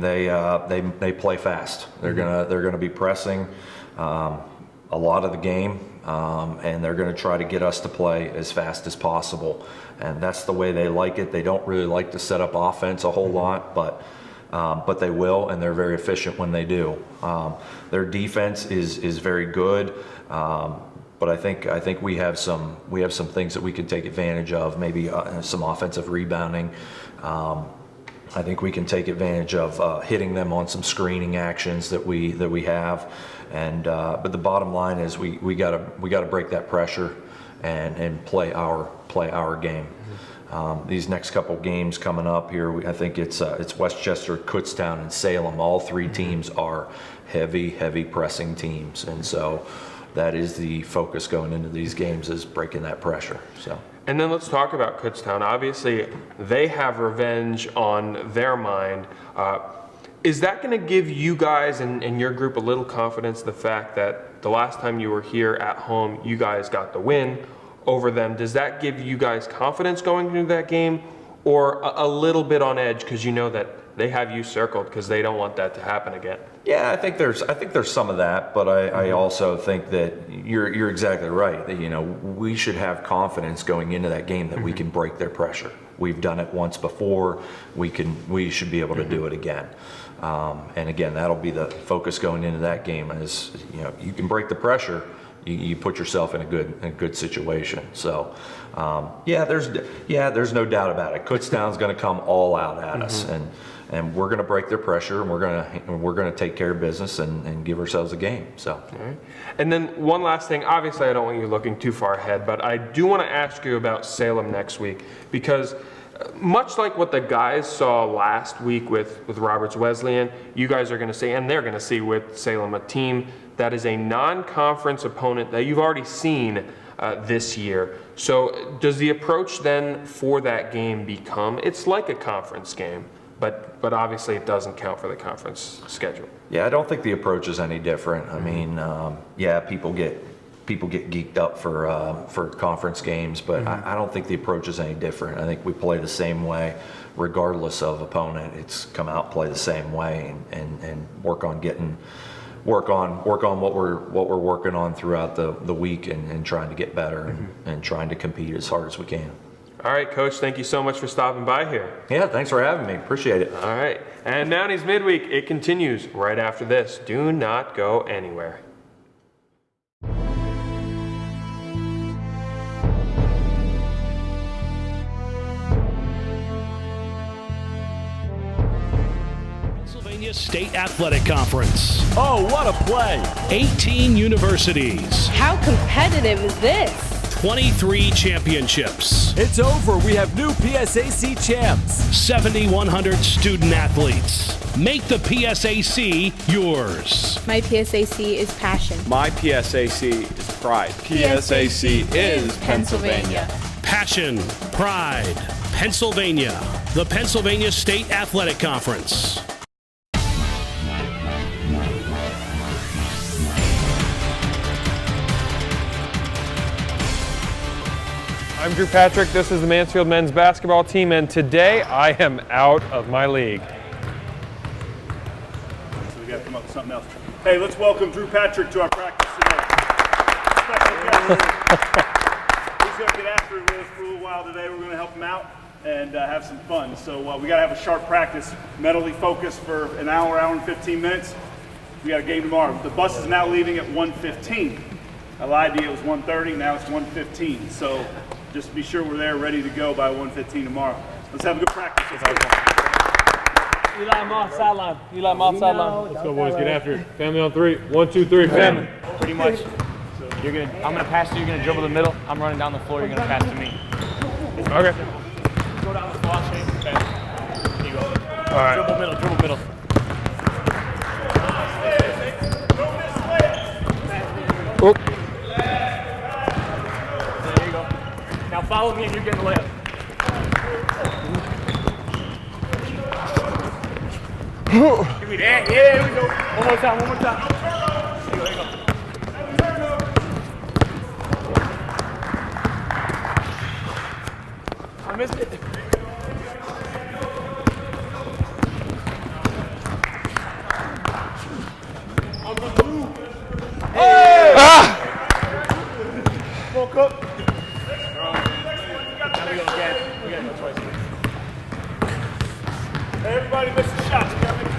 They play fast. They're gonna be pressing a lot of the game, and they're gonna try to get us to play as fast as possible. And that's the way they like it. They don't really like to set up offense a whole lot, but they will, and they're very efficient when they do. Their defense is very good. But I think we have some things that we can take advantage of. Maybe some offensive rebounding. I think we can take advantage of hitting them on some screening actions that we have, but the bottom line is we gotta break that pressure and play our game. These next couple games coming up here, I think it's Westchester, Kutztown, and Salem. All 3 teams are heavy pressing teams, and so that is the focus going into these games, is breaking that pressure. So. And then let's talk about Kutztown. Obviously, they have revenge on their mind. Is that going to give you guys and your group a little confidence, the fact that the last time you were here at home, you guys got the win over them? Does that give you guys confidence going into that game, or a little bit on edge because you know that they have you circled because they don't want that to happen again? Yeah, I think there's some of that, but I also think that you're exactly right. That, we should have confidence going into that game that we can break their pressure. We've done it once before. We should be able to do it again. And again, that'll be the focus going into that game. Is you can break the pressure. You put yourself in a good situation. So, there's no doubt about it. Kutztown's going to come all out at us, and we're going to break their pressure, and we're going to take care of business and give ourselves a game. So, all right. And then one last thing. Obviously, I don't want you looking too far ahead, but I do want to ask you about Salem next week, because much like what the guys saw last week with Roberts Wesleyan, you guys are going to see, and they're going to see with Salem, a team that is a non-conference opponent that you've already seen this year. So does the approach then for that game become, it's like a conference game, but obviously it doesn't count for the conference schedule? Yeah, I don't think the approach is any different. I mean, people get geeked up for conference games, but I don't think the approach is any different. I think we play the same way, regardless of opponent. It's come out, play the same way, and work on what we're working on throughout the week, and trying to get better and trying to compete as hard as we can. All right, Coach, thank you so much for stopping by here. Yeah, thanks for having me. Appreciate it. All right, and Mounties Midweek, it continues right after this. Do not go anywhere. State Athletic Conference. Oh, what a play! 18 universities. How competitive is this? 23 championships. It's over. We have new PSAC champs. 7,100 student athletes. Make the PSAC yours. My PSAC is passion. My PSAC is pride. PSAC is Pennsylvania. Passion, pride, Pennsylvania. The Pennsylvania State Athletic Conference. I'm Drew Patrick. This is the Mansfield men's basketball team, and today I am out of my league. So we got to come up with something else. Hey, let's welcome Drew Patrick to our practice today. Special guest. He's going to get after it with us for a little while today. We're going to help him out and have some fun. So we got to have a sharp practice, mentally focused for an hour and 15 minutes. We got a game tomorrow. The bus is now leaving at 1:15. I lied to you, it was 1:30, now it's 1:15. So just be sure we're there ready to go by 1:15 tomorrow. Let's have a good practice. You like them off sideline. You like them off sideline. Let's go, boys. Get after it. Family on three. 1, 2, 3. Family. Pretty much. I'm gonna pass to you. You're gonna dribble the middle. I'm running down the floor. You're gonna pass to me. Okay. Go down the floor. Here you go. All right. Dribble middle. Dribble middle. Oh. There you go. Now follow me and you're getting the layup. Give me that. Yeah, here we go. One more time. Here you go. I missed it. Hey! Ah! Come on, Cook. Now we go again. We gotta go twice. Hey, everybody missing shots. We gotta make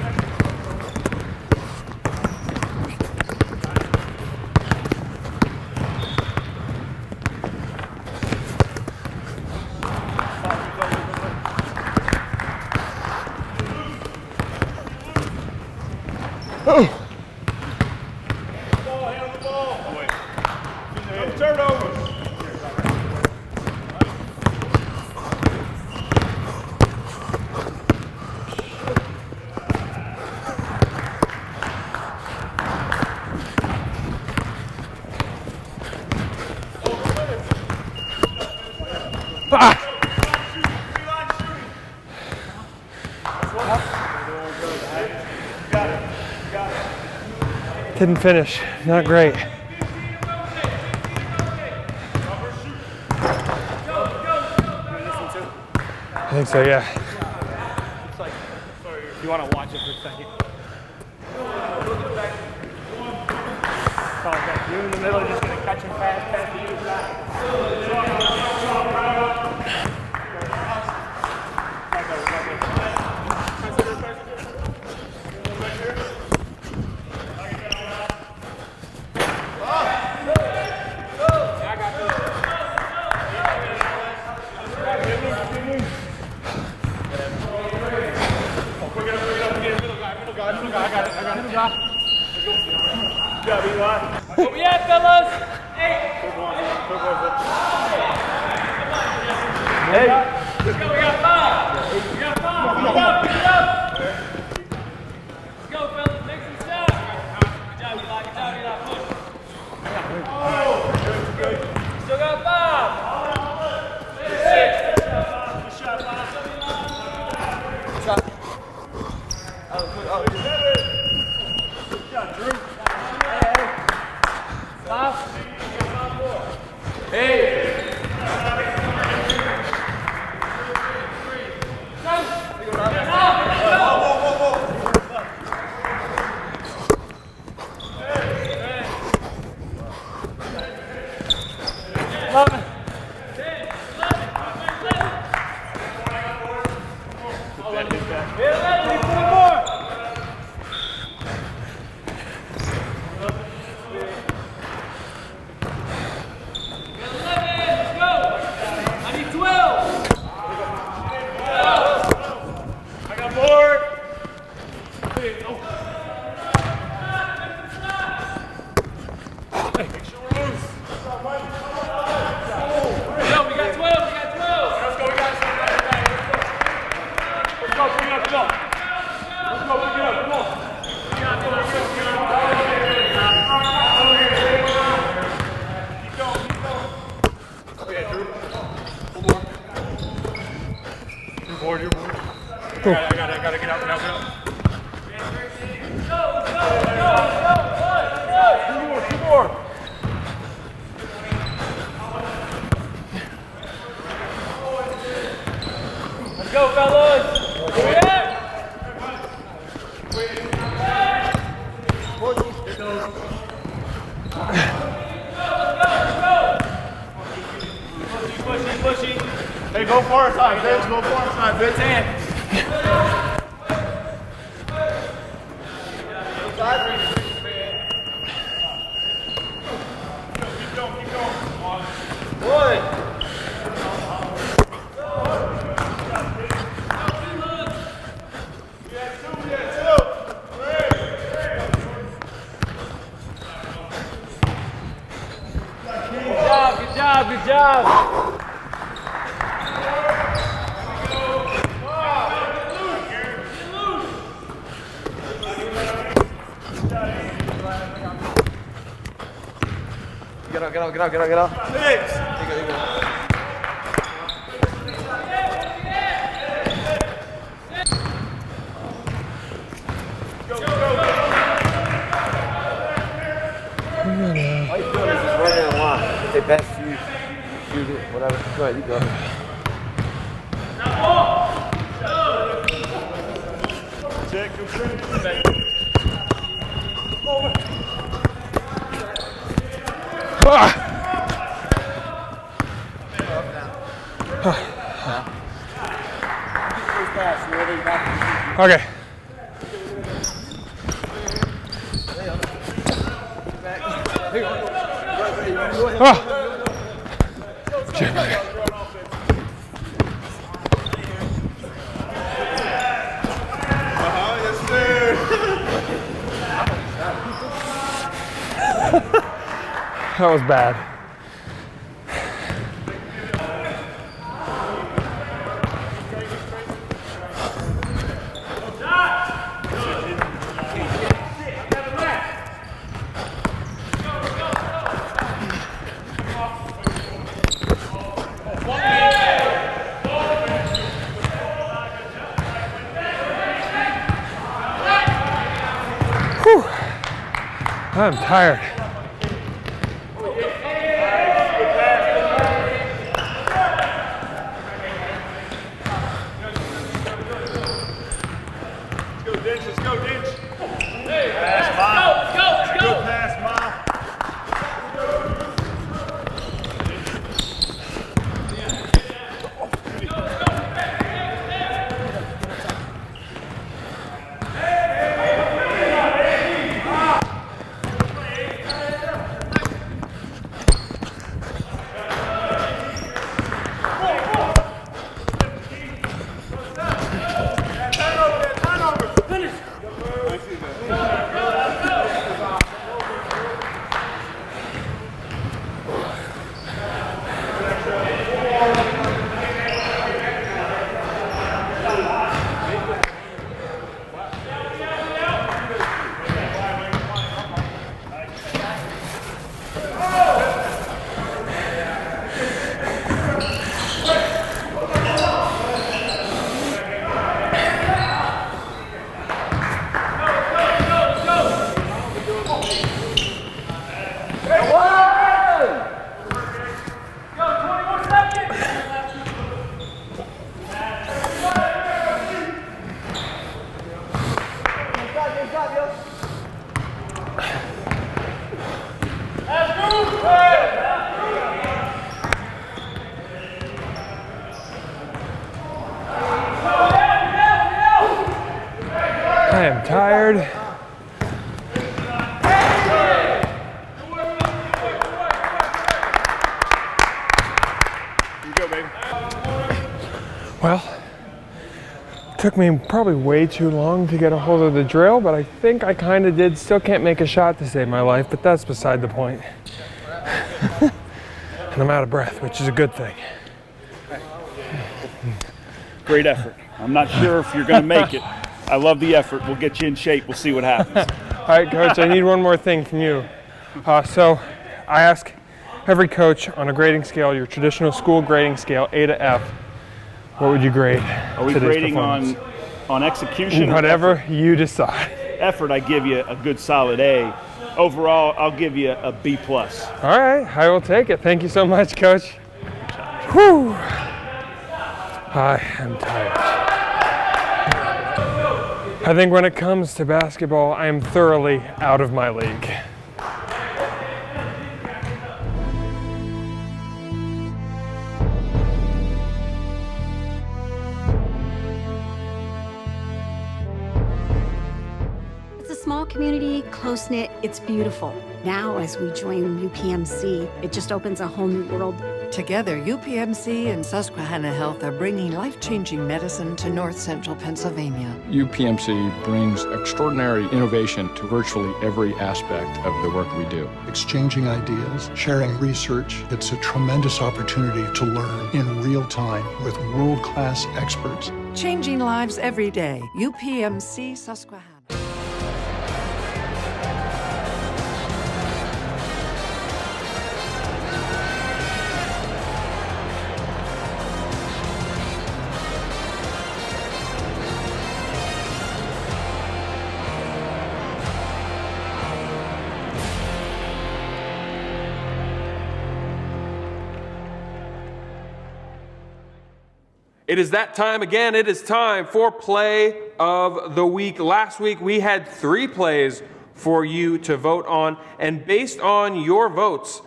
Didn't finish. Not great. I think so, yeah. It's like, you want to watch it for a second. You in the middle are just going to catch him fast to you. Where we at, fellas? Hey! Let's go, we got 5. We got 5. Pick it up, pick it up. Let's go, fellas. Make some shots. Good job, Eli. Good job, Eli. Push. Good. Still got 5. 6. Good shot, 5. Shot. Oh, good shot, Drew. Hey! Cool. I gotta get out now. Two more. Let's go, fellas. Pushing. Hey, go far side, Vince. Go far side, Vince. Hand. Keep going. One. Good job. Get out. Six. There you go. All you doing is just running in line. They pass to you, shoot it, whatever. Go ahead, you go. Check your strength. Okay. That was bad. Whew. I'm tired. I am tired. You go, baby. Well, it took me probably way too long to get a hold of the drill, but I think I kind of did. Still can't make a shot to save my life, but that's beside the point. And I'm out of breath, which is a good thing. Great effort. I'm not sure if you're going to make it. I love the effort. We'll get you in shape. We'll see what happens. All right, Coach, I need one more thing from you. So I ask every coach on a grading scale, your traditional school grading scale, A to F, what would you grade? Are we grading on execution? Whatever you decide. Effort, I give you a good solid A. Overall, I'll give you a B+. All right, I will take it. Thank you so much, Coach. Whew. I am tired. I think when it comes to basketball, I am thoroughly out of my league. It's a small community, close-knit, it's beautiful. Now, as we join UPMC, it just opens a whole new world. Together, UPMC and Susquehanna Health are bringing life-changing medicine to north central Pennsylvania. UPMC brings extraordinary innovation to virtually every aspect of the work we do. Exchanging ideas, sharing research, it's a tremendous opportunity to learn in real time with world-class experts. Changing lives every day. UPMC Susquehanna. It is that time again. It is time for Play of the Week. Last week we had 3 plays for you to vote on, and based on your votes,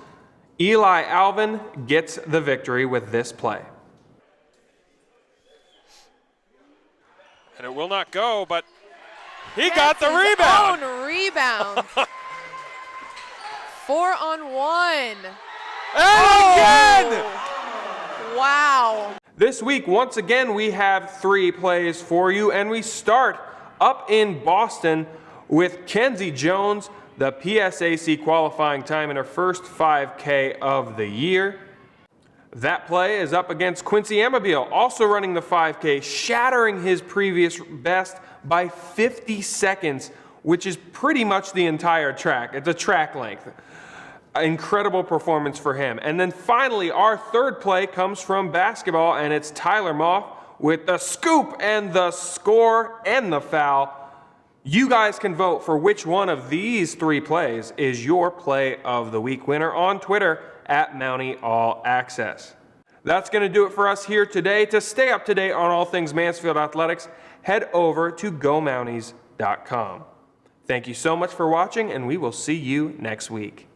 Eli Alvin gets the victory with this play. And it will not go, but he got the rebound. Own rebound. 4-on-1. And again! Wow. This week, once again, we have 3 plays for you, and we start up in Boston with Kenzie Jones, the PSAC qualifying time in her first 5K of the year. That play is up against Quincy Amabile, also running the 5K, shattering his previous best by 50 seconds, which is pretty much the entire track. It's a track length. Incredible performance for him. And then finally, our third play comes from basketball, and it's Tyler Moff with the scoop and the score and the foul. You guys can vote for which one of these 3 plays is your Play of the Week winner on Twitter at Mountie All Access. That's going to do it for us here today. To stay up to date on all things Mansfield athletics, head over to GoMounties.com. Thank you so much for watching, and we will see you next week.